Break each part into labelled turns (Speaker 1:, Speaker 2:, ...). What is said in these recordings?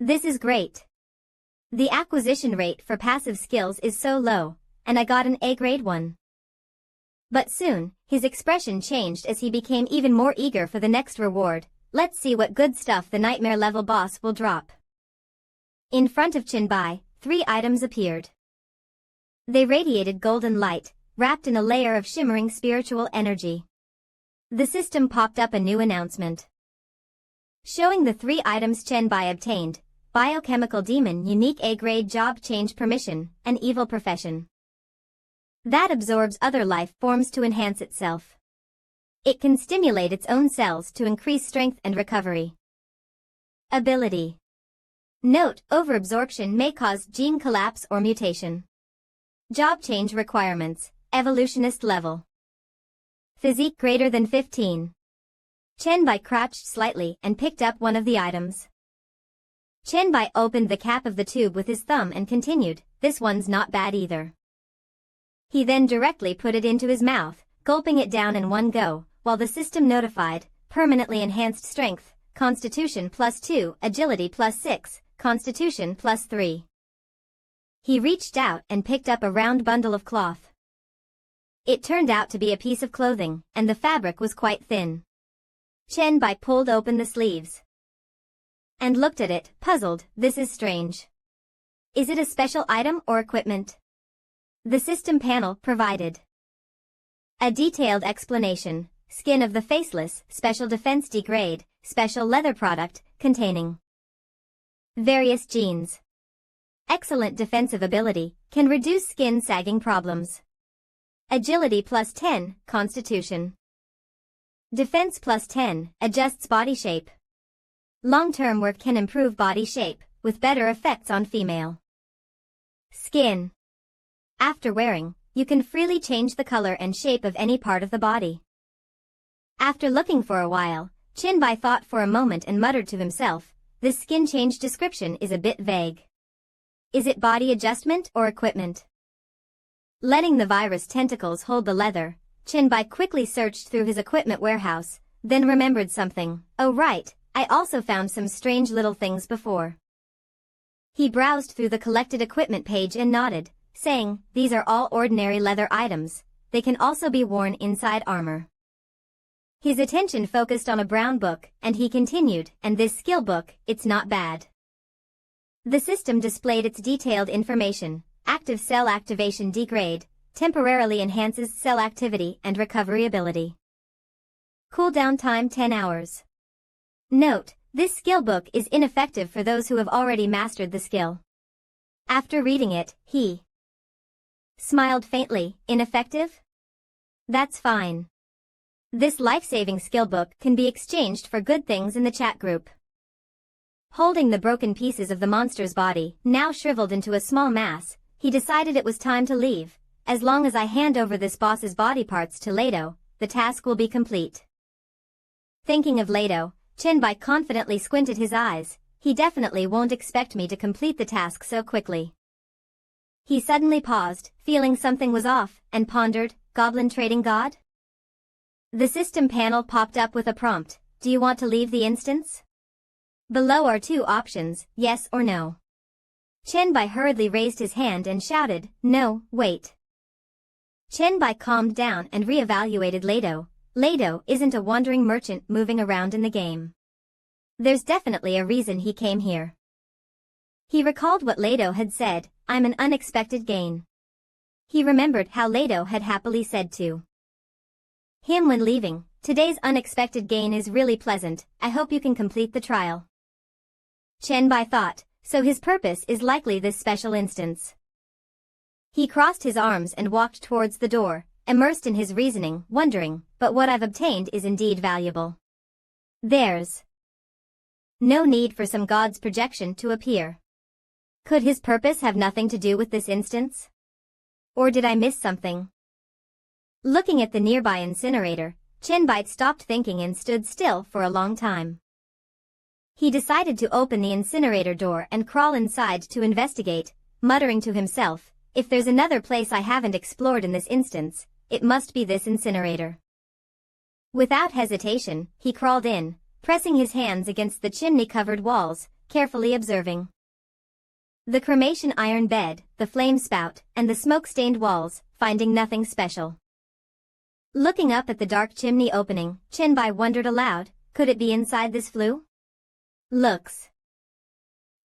Speaker 1: This is great. The acquisition rate for passive skills is so low, and I got an A-grade one. But soon, his expression changed as he became even more eager for the next reward. Let's see what good stuff the nightmare level boss will drop. In front of Chinbai, 3 items appeared. They radiated golden light, wrapped in a layer of shimmering spiritual energy. The system popped up a new announcement, showing the 3 items Chenbai obtained: Biochemical Demon Unique A-Grade Job Change Permission, an Evil Profession that absorbs other life forms to enhance itself. It can stimulate its own cells to increase strength and recovery. Ability. Note: overabsorption may cause gene collapse or mutation. Job change requirements: evolutionist level. Physique greater than 15. Chenbai crouched slightly and picked up one of the items. Chenbai opened the cap of the tube with his thumb and continued, "This one's not bad either." He then directly put it into his mouth, gulping it down in one go, while the system notified, permanently enhanced strength, Constitution +2, Agility +6, Constitution +3. He reached out and picked up a round bundle of cloth. It turned out to be a piece of clothing, and the fabric was quite thin. Chenbai pulled open the sleeves and looked at it, puzzled. This is strange. Is it a special item or equipment? The system panel provided a detailed explanation: skin of the faceless, special defense degrade, special leather product, containing various genes. Excellent defensive ability, can reduce skin sagging problems. Agility +10, Constitution. Defense +10, adjusts body shape. Long-term work can improve body shape, with better effects on female skin. After wearing, you can freely change the color and shape of any part of the body. After looking for a while, Chinbai thought for a moment and muttered to himself, "This skin change description is a bit vague. Is it body adjustment or equipment?" Letting the virus tentacles hold the leather, Chinbai quickly searched through his equipment warehouse, then remembered something. "Oh right, I also found some strange little things before." He browsed through the collected equipment page and nodded, saying, "These are all ordinary leather items. They can also be worn inside armor." His attention focused on a brown book, and he continued, "And this skill book, it's not bad." The system displayed its detailed information: active cell activation degrade, temporarily enhances cell activity and recovery ability. Cooldown time 10 hours. Note: this skill book is ineffective for those who have already mastered the skill. After reading it, he smiled faintly. Ineffective? That's fine. This life-saving skill book can be exchanged for good things in the chat group. Holding the broken pieces of the monster's body, now shriveled into a small mass, he decided it was time to leave. As long as I hand over this boss's body parts to Lado, the task will be complete. Thinking of Lado, Chinbai confidently squinted his eyes. He definitely won't expect me to complete the task so quickly. He suddenly paused, feeling something was off, and pondered, "Goblin trading god?" The system panel popped up with a prompt: "Do you want to leave the instance?" Below are 2 options, yes or no. Chenbai hurriedly raised his hand and shouted, "No, wait." Chenbai calmed down and re-evaluated Lado. Lado isn't a wandering merchant moving around in the game. There's definitely a reason he came here. He recalled what Lado had said, "I'm an unexpected gain." He remembered how Lado had happily said to him when leaving, "Today's unexpected gain is really pleasant, I hope you can complete the trial." Chenbai thought, so his purpose is likely this special instance. He crossed his arms and walked towards the door, immersed in his reasoning, wondering, but what I've obtained is indeed valuable. There's no need for some god's projection to appear. Could his purpose have nothing to do with this instance? Or did I miss something? Looking at the nearby incinerator, Chinbai stopped thinking and stood still for a long time. He decided to open the incinerator door and crawl inside to investigate, muttering to himself, "If there's another place I haven't explored in this instance, it must be this incinerator." Without hesitation, he crawled in, pressing his hands against the chimney-covered walls, carefully observing the cremation iron bed, the flame spout, and the smoke-stained walls, finding nothing special. Looking up at the dark chimney opening, Chinbai wondered aloud, could it be inside this flue? Looks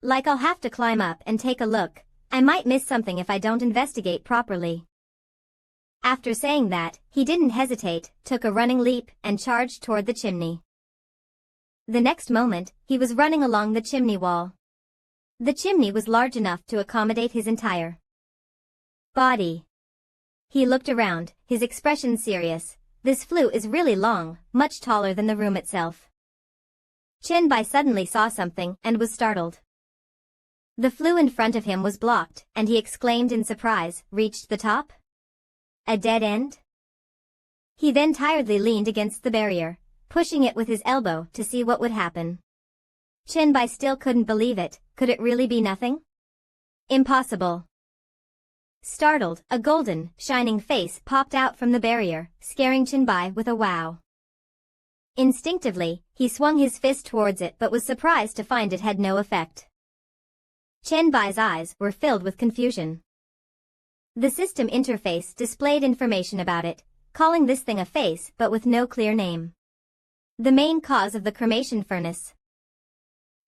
Speaker 1: like I'll have to climb up and take a look. I might miss something if I don't investigate properly. After saying that, he didn't hesitate, took a running leap, and charged toward the chimney. The next moment, he was running along the chimney wall. The chimney was large enough to accommodate his entire body. He looked around, his expression serious. This flue is really long, much taller than the room itself. Chinbai suddenly saw something and was startled. The flue in front of him was blocked, and he exclaimed in surprise, reached the top? A dead end? He then tiredly leaned against the barrier, pushing it with his elbow to see what would happen. Chinbai still couldn't believe it. Could it really be nothing? Impossible. Startled, a golden, shining face popped out from the barrier, scaring Chinbai with a wow. Instinctively, he swung his fist towards it but was surprised to find it had no effect. Chinbai's eyes were filled with confusion. The system interface displayed information about it, calling this thing a face but with no clear name. The main cause of the cremation furnace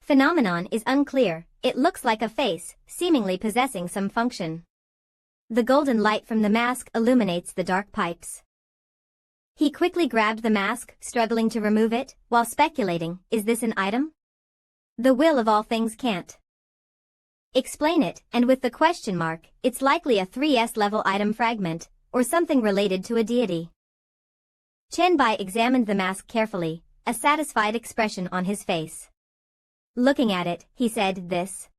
Speaker 1: phenomenon is unclear. It looks like a face, seemingly possessing some function. The golden light from the mask illuminates the dark pipes. He quickly grabbed the mask, struggling to remove it, while speculating, is this an item? The will of all things can't explain it, and with the question mark, it's likely a 3S level item fragment, or something related to a deity. Chenbai examined the mask carefully, a satisfied expression on his face. Looking at it, he said, this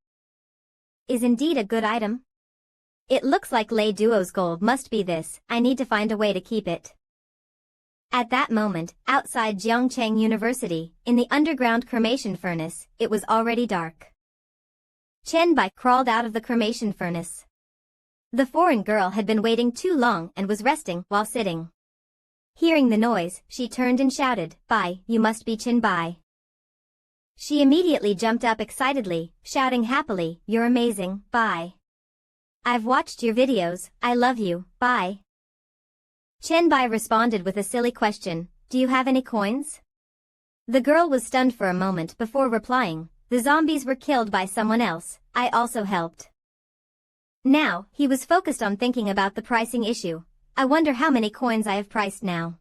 Speaker 1: is indeed a good item. It looks like Lei Duo's gold must be this. I need to find a way to keep it. At that moment, outside Jiangcheng University, in the underground cremation furnace, it was already dark. Chenbai crawled out of the cremation furnace. The foreign girl had been waiting too long and was resting while sitting. Hearing the noise, she turned and shouted, "Bai, you must be Chenbai." She immediately jumped up excitedly, shouting happily, "You're amazing, Bai. I've watched your videos, I love you, Bai." Chenbai responded with a silly question, "Do you have any coins?" The girl was stunned for a moment before replying, "The zombies were killed by someone else, I also helped." Now, he was focused on thinking about the pricing issue. I wonder how many coins I have priced now.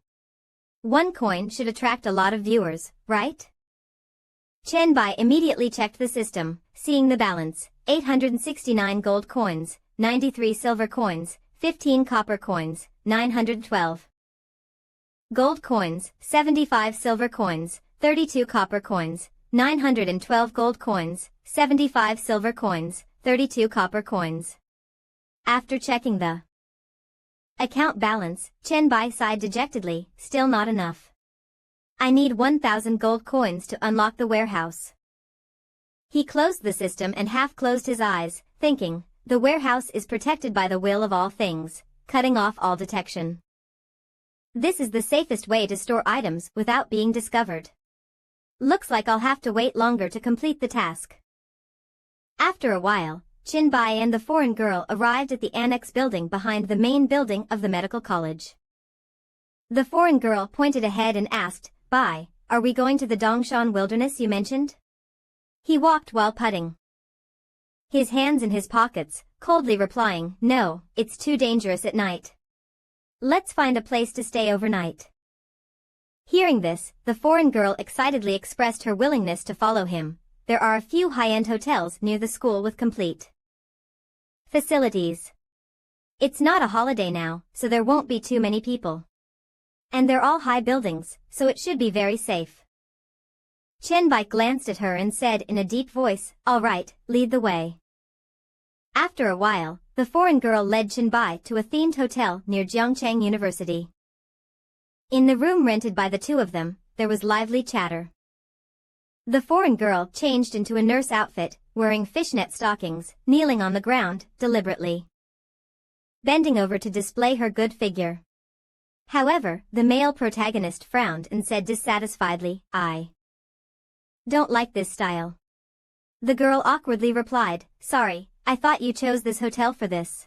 Speaker 1: One coin should attract a lot of viewers, right? Chenbai immediately checked the system, seeing the balance, 869 gold coins, 93 silver coins, 15 copper coins, 912 gold coins, 75 silver coins, 32 copper coins, 912 gold coins, 75 silver coins, 32 copper coins. After checking the account balance, Chenbai sighed dejectedly, still not enough. I need 1,000 gold coins to unlock the warehouse. He closed the system and half-closed his eyes, thinking, the warehouse is protected by the will of all things, cutting off all detection. This is the safest way to store items without being discovered. Looks like I'll have to wait longer to complete the task. After a while, Chinbai and the foreign girl arrived at the annex building behind the main building of the medical college. The foreign girl pointed ahead and asked, "Bai, are we going to the Dongshan wilderness you mentioned?" He walked while putting his hands in his pockets, coldly replying, "No, it's too dangerous at night. Let's find a place to stay overnight." Hearing this, the foreign girl excitedly expressed her willingness to follow him. There are a few high-end hotels near the school with complete facilities. It's not a holiday now, so there won't be too many people. And they're all high buildings, so it should be very safe. Chenbai glanced at her and said in a deep voice, "All right, lead the way." After a while, the foreign girl led Chenbai to a themed hotel near Jiangcheng University. In the room rented by the two of them, there was lively chatter. The foreign girl changed into a nurse outfit, wearing fishnet stockings, kneeling on the ground, deliberately bending over to display her good figure. However, the male protagonist frowned and said dissatisfiedly, "I don't like this style." The girl awkwardly replied, sorry, I thought you chose this hotel for this.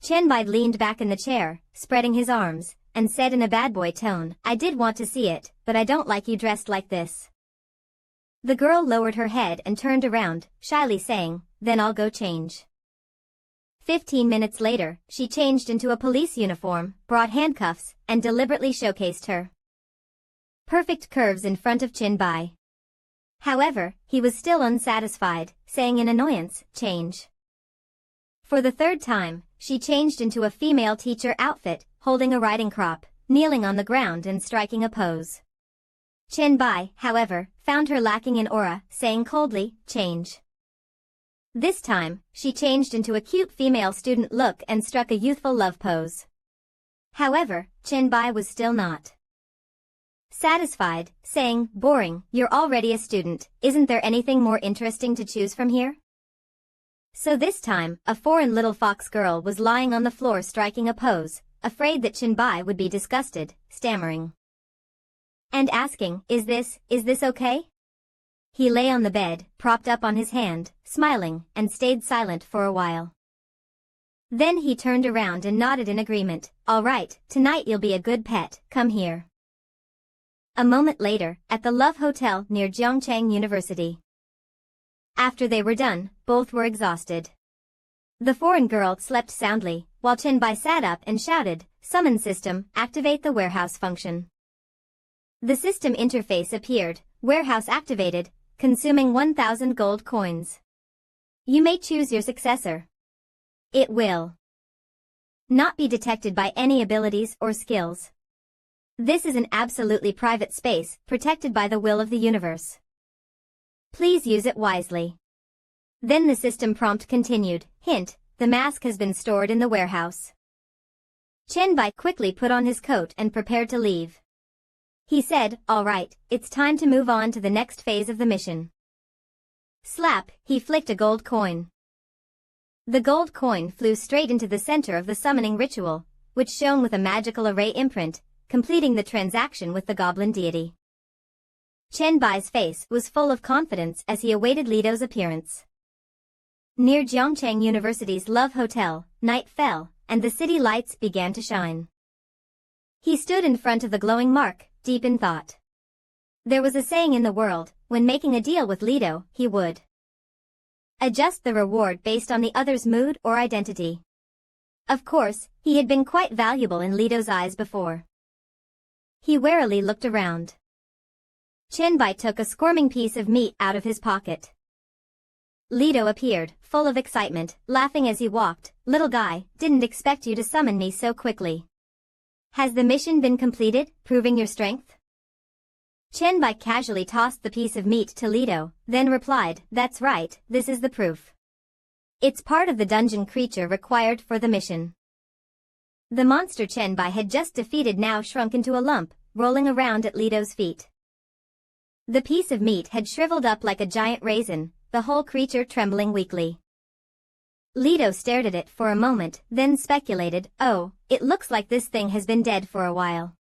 Speaker 1: Chenbai leaned back in the chair, spreading his arms, and said in a bad boy tone, I did want to see it, but I don't like you dressed like this. The girl lowered her head and turned around, shyly saying, then I'll go change. 15 minutes later, she changed into a police uniform, brought handcuffs, and deliberately showcased her perfect curves in front of Chenbai. However, he was still unsatisfied, saying in annoyance, change. For the third time, she changed into a female teacher outfit, holding a riding crop, kneeling on the ground and striking a pose. Chenbai, however, found her lacking in aura, saying coldly, change. This time, she changed into a cute female student look and struck a youthful love pose. However, Chenbai was still not satisfied, saying, boring, you're already a student, isn't there anything more interesting to choose from here? So this time, a foreign little fox girl was lying on the floor striking a pose, afraid that Chenbai would be disgusted, stammering and asking, is this okay? He lay on the bed, propped up on his hand, smiling, and stayed silent for a while. Then he turned around and nodded in agreement, all right, tonight you'll be a good pet, come here. A moment later, at the Love Hotel near Zhongchang University. After they were done, both were exhausted. The foreign girl slept soundly, while Chenbai sat up and shouted, summon system, activate the warehouse function. The system interface appeared, warehouse activated, consuming 1,000 gold coins. You may choose your successor. It will not be detected by any abilities or skills. This is an absolutely private space, protected by the will of the universe. Please use it wisely. Then the system prompt continued, hint, the mask has been stored in the warehouse. Chenbai quickly put on his coat and prepared to leave. He said, all right, it's time to move on to the next phase of the mission. Slap, he flicked a gold coin. The gold coin flew straight into the center of the summoning ritual, which shone with a magical array imprint, completing the transaction with the goblin deity. Chenbai's face was full of confidence as he awaited Lido's appearance. Near Zhongchang University's Love Hotel, night fell, and the city lights began to shine. He stood in front of the glowing mark, deep in thought. There was a saying in the world, when making a deal with Lido, he would adjust the reward based on the other's mood or identity. Of course, he had been quite valuable in Lido's eyes before. He warily looked around. Chenbai took a squirming piece of meat out of his pocket. Lido appeared, full of excitement, laughing as he walked. Little guy, didn't expect you to summon me so quickly. Has the mission been completed, proving your strength? Chenbai casually tossed the piece of meat to Lido, then replied, that's right, this is the proof. It's part of the dungeon creature required for the mission. The monster Chenbai had just defeated now shrunk into a lump, rolling around at Lido's feet. The piece of meat had shriveled up like a giant raisin, the whole creature trembling weakly. Lido stared at it for a moment, then speculated, oh, it looks like this thing has been dead for a while.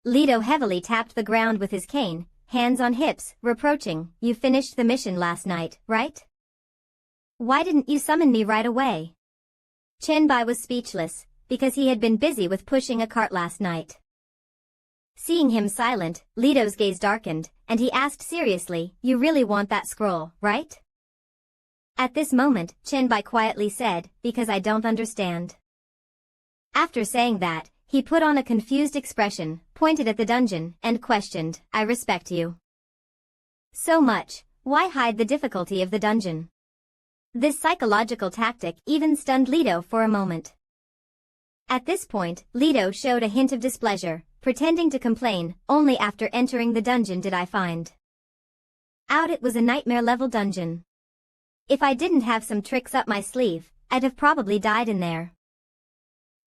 Speaker 1: Lido heavily tapped the ground with his cane, hands on hips, reproaching, you finished the mission last night, right? Why didn't you summon me right away? Chenbai was speechless, because he had been busy with pushing a cart last night. Seeing him silent, Lido's gaze darkened, and he asked seriously, you really want that scroll, right? At this moment, Chenbai quietly said, because I don't understand. After saying that, he put on a confused expression, pointed at the dungeon, and questioned, I respect you so much, why hide the difficulty of the dungeon? This psychological tactic even stunned Lido for a moment. At this point, Lido showed a hint of displeasure, pretending to complain, only after entering the dungeon did I find out it was a nightmare-level dungeon. If I didn't have some tricks up my sleeve, I'd have probably died in there.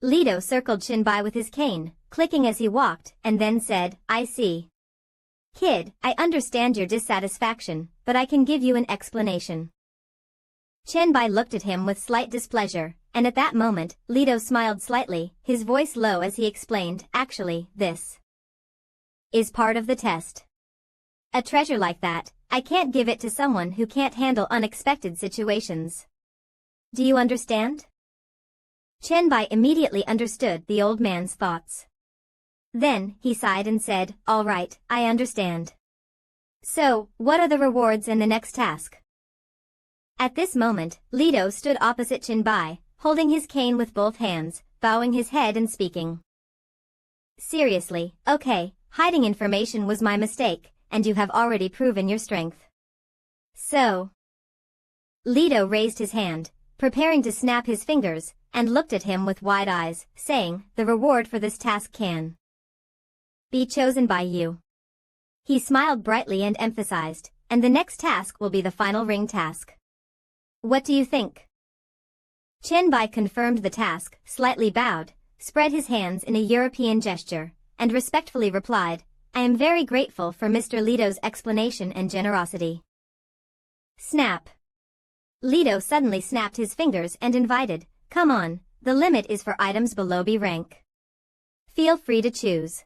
Speaker 1: Lido circled Chenbai with his cane, clicking as he walked, and then said, I see. Kid, I understand your dissatisfaction, but I can give you an explanation. Chenbai looked at him with slight displeasure, and at that moment, Lido smiled slightly, his voice low as he explained, actually, this is part of the test. A treasure like that, I can't give it to someone who can't handle unexpected situations. Do you understand? Qianbai immediately understood the old man's thoughts. Then, he sighed and said, "All right, I understand. So, what are the rewards and the next task?" At this moment, Lido stood opposite Qianbai, holding his cane with both hands, bowing his head and speaking. "Seriously, okay, hiding information was my mistake, and you have already proven your strength. So..." Lido raised his hand, preparing to snap his fingers, and looked at him with wide eyes, saying, "The reward for this task can be chosen by you." He smiled brightly and emphasized, "And the next task will be the final ring task. What do you think?" Qianbai confirmed the task, slightly bowed, spread his hands in a European gesture, and respectfully replied, "I am very grateful for Mr. Lido's explanation and generosity." Snap. Lido suddenly snapped his fingers and invited, "Come on, the limit is for items below B rank. Feel free to choose."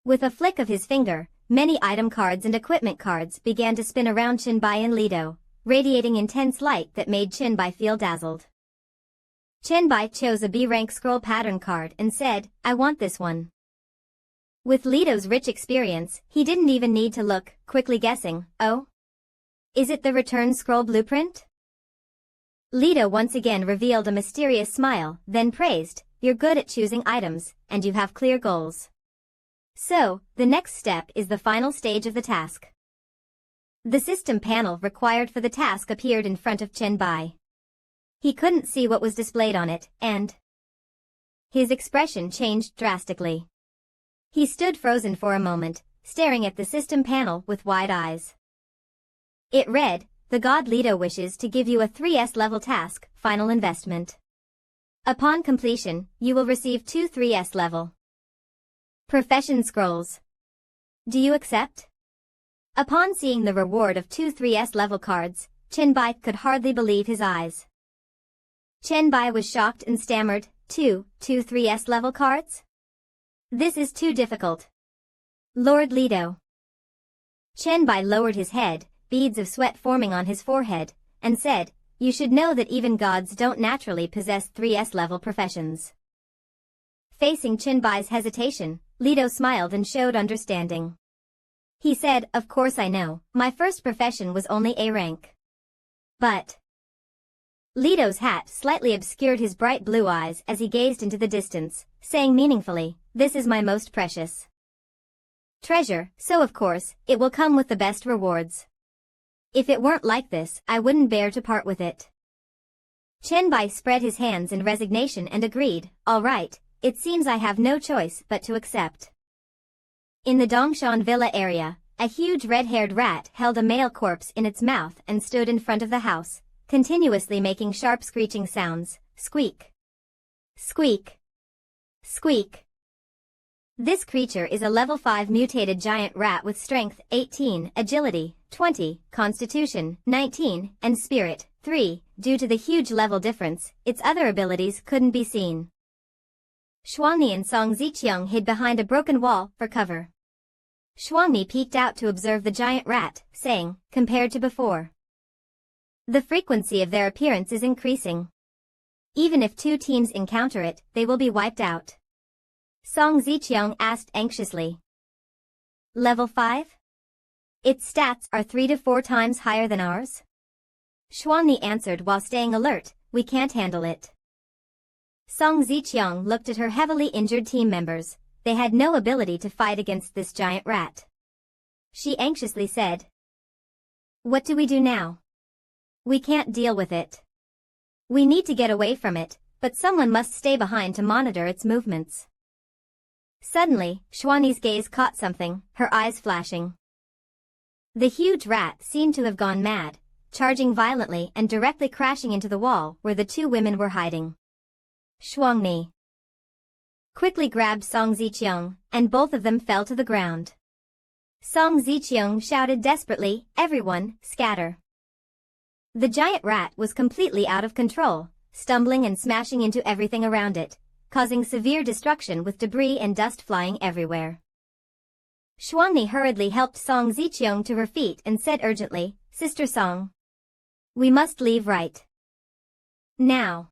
Speaker 1: With a flick of his finger, many item cards and equipment cards began to spin around Qianbai and Lido, radiating intense light that made Qianbai feel dazzled. Qianbai chose a B-rank scroll pattern card and said, "I want this one." With Lido's rich experience, he didn't even need to look, quickly guessing, "Oh? Is it the return scroll blueprint?" Lido once again revealed a mysterious smile, then praised, "You're good at choosing items, and you have clear goals. So, the next step is the final stage of the task." The system panel required for the task appeared in front of Qianbai. He couldn't see what was displayed on it, and his expression changed drastically. He stood frozen for a moment, staring at the system panel with wide eyes. It read, "The God Lido wishes to give you a 3S level task, final investment. Upon completion, you will receive 2 3S level profession scrolls. Do you accept?" Upon seeing the reward of 2 3S level cards, Qianbai could hardly believe his eyes. Qianbai was shocked and stammered, Two 3S level cards? This is too difficult. Lord Lido." Qianbai lowered his head, beads of sweat forming on his forehead, and said, "You should know that even gods don't naturally possess 3S level professions." Facing Qianbai's hesitation, Lido smiled and showed understanding. He said, "Of course I know, my first profession was only A rank. But..." Lido's hat slightly obscured his bright blue eyes as he gazed into the distance, saying meaningfully, "This is my most precious treasure, so of course, it will come with the best rewards. If it weren't like this, I wouldn't bear to part with it." Qianbai spread his hands in resignation and agreed, "All right, it seems I have no choice but to accept." In the Dongshan Villa area, a huge red-haired rat held a male corpse in its mouth and stood in front of the house, continuously making sharp screeching sounds, squeak, squeak, squeak. This creature is a level 5 mutated giant rat with strength 18, agility 20, constitution 19, and spirit 3. Due to the huge level difference, its other abilities couldn't be seen. Shuangni and Song Ziqiang hid behind a broken wall for cover. Shuangni peeked out to observe the giant rat, saying, "Compared to before, the frequency of their appearance is increasing. Even if 2 teams encounter it, they will be wiped out." Song Ziqiang asked anxiously. "Level 5? Its stats are 3 to 4 times higher than ours?" Shuangni answered while staying alert, "We can't handle it." Song Ziqiang looked at her heavily injured team members. They had no ability to fight against this giant rat. She anxiously said, "What do we do now? We can't deal with it. We need to get away from it, but someone must stay behind to monitor its movements." Suddenly, Shuangni's gaze caught something, her eyes flashing. The huge rat seemed to have gone mad, charging violently and directly crashing into the wall where the 2 women were hiding. Shuangni quickly grabbed Song Ziqiang, and both of them fell to the ground. Song Ziqiang shouted desperately, "Everyone, scatter." The giant rat was completely out of control, stumbling and smashing into everything around it, causing severe destruction with debris and dust flying everywhere. Shuangni hurriedly helped Song Ziqiang to her feet and said urgently, Sister Song. We must leave right now.